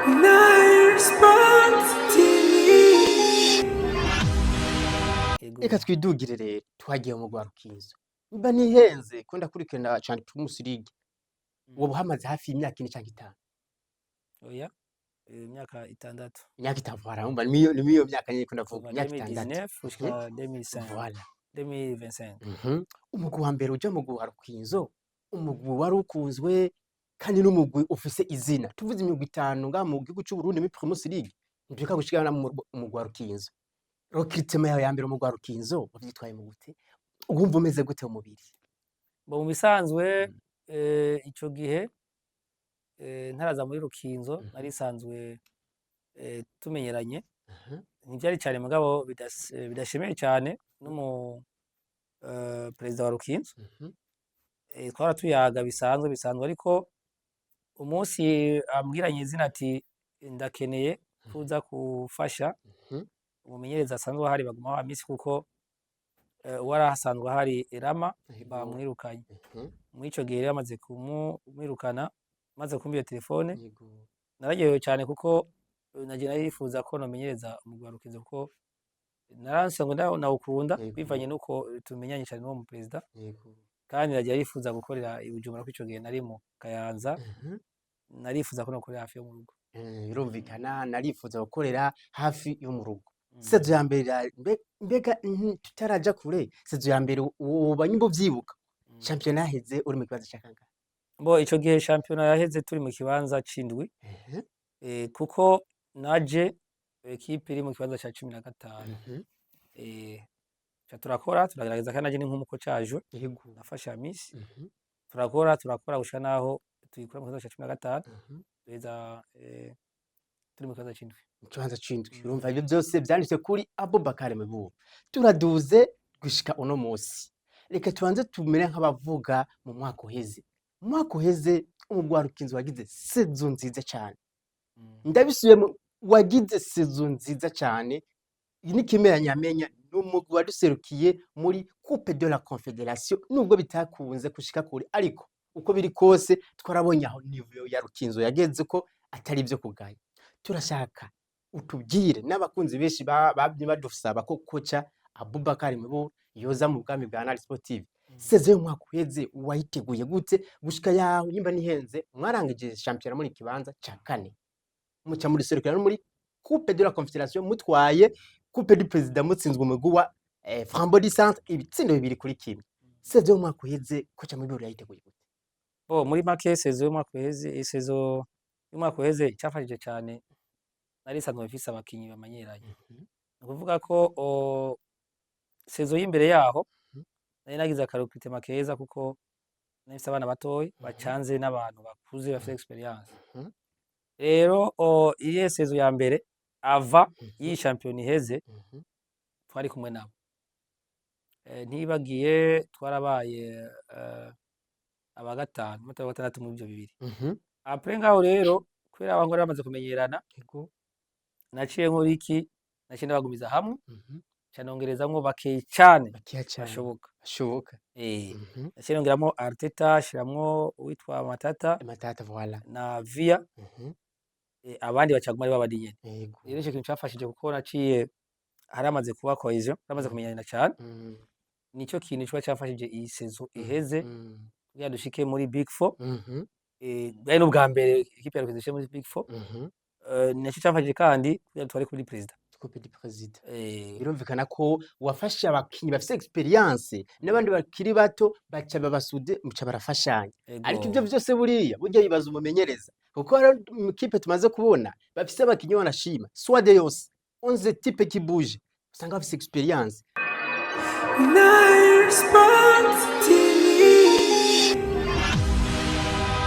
Nile Sports TV. Reka twidugire rero twagiye mu Rwarukinzo. Mba nihenze ko ndakurikirana cyane Primus League. Ubu hamaze hafi y'imyaka 4 cyangwa 5. Oya, imyaka 6. Imyaka 5 barumva ni iyo myaka nyine ko ndavuga imyaka 2019 jusqu'à 2005. Voilà. 2025. Umugwi wa mbere uja mu Rwarukinzo, umugwi wari ukunzwe kandi n'umugwi ufise izina. Tuvuze imigwi 5 nga mu gihugu cy'u Burundi muri Primus League. Nduka gushikana mu Rwarukinzo. Recruitment yawe ya mbere mu Rwarukinzo wavyitwaye mu gute? Ugumva umeze gute mu mubiri? Mu bisanzwe ico gihe ntaraza muri Rukinzo nari sanzwe tumenyeranye. Ntivyari cyane mugabo bidashemeye cyane n'umu perezida wa Rukinzo. Twara tuyaga bisanzwe ariko umunsi ambwiranye izina ati ndakeneye kuza kufasha umumenyereza asanzwe hari baguma wa misi kuko wari hasanzwe hari Rama bamwirukanye. Muri ico gihe yamaze kumwirukana maze kumbiye telefone naragiye cyane kuko naje narifuza ko nomenyereza umugwi wa Rukinzo kuko naransanzwe nawukunda bivanye nuko tumenyanye cyane n'uwo mu perezida kandi naje yarifuza gukorera ibujumbura kw'ico gihe nari mu Kayanza narifuza ko nokorera hafi yo mu rugo. Birumvikana narifuza gukorera hafi yo mu rugo. Sezo ya mbere mbega tutaraja kure sezo ya mbere uba nyimbo vyibuka championnat heze uri mu kibanza cyakanga. Bo ico gihe championnat yaheze turi mu kibanza c'indwi kuko naje equipe iri mu kibanza ca 15 turagerageza kandi naje ni nk'umuko cyaje nafasha misi turakora gushika naho tuyikura mu kibanza ca 15 beza turi mu kibanza c'indwi. Ikibanza c'indwi urumva ibyo byose byanditse kuri Abubakar Meburu. Turaduze gushika uno munsi. Reka tubanze tumere nk'abavuga mu mwaka uheze. Mu mwaka uheze umugwi wa Rukinzo wagize saison nziza cyane. Ndabisuye wagize saison nziza cyane. Ni kimeranya amenya n'umugwi waduserukiye muri Coupe de la Confédération nubwo bitakunze kushika kuri ariko uko biri kose twarabonye aho niveau ya Rukinzo yageze ko atari byo kugaya. Turashaka utubwire n'abakunzi benshi babye badusaba ko kocha Abubakar Meburu yoza mu bwami bwa Nile Sports TV. Seze umwaka uheze wayiteguye gute gushika yaho nimba nihenze mwarangije championnat muri kibanza ca 4 muca muri serukira no muri Coupe de la Confédération mutwaye Coupe du Président mutsinzwe umugwi wa Frambondi Centre ibitsindo 2 kuri kimwe. Seze umwaka uheze kocha Meburu yayiteguye gute? Bo muri make seze umwaka uheze sezo y'umwaka uheze cyafashije cyane nari sanzwe mfise abakinyi bamanyeranye. Nukuvuga ko sezo y'imbere yaho nari nagize recruitment keza kuko nafise abana batoyi bacanze n'abantu bakuze bafite experience. Rero iyi sezo ya mbere ava iyi champion iheze twari kumwe nabo. Ntibagiye twarabaye aba gatanu mutaba gatandatu mu byo bibiri. Après ngaho rero kwera abango bamaze kumenyerana naciye nk'uriki naciye ndabagumiza hamwe canongerezamwo bakeye cyane bashoboka naciye nongeramo Arteta shiramwo uwitwa Matata voilà na Via abandi bacaguma ari babadi nyene. Rero ico kintu cafashije kuko naciye haramaze kuba cohesion haramaze kumenyana cyane nico kintu cyo cyafashije iyi saison iheze kugira dushike muri Big 4 bari n'ubwa mbere ikipe ya Rukinzo muri Big 4 naco cyafashije kandi kugira twari kuri president Coupe du Président. Birumvikana ko wafasha abakinyi bafite experience n'abandi bakiri bato baca babasude muca barafashanya. Ariko ibyo byose buriya burya bibaza umumenyereza kuko ikipe tumaze kubona bafite abakinyi banashima soit de yose 11 type qui bouge usanga bafite experience. Nile Sports TV.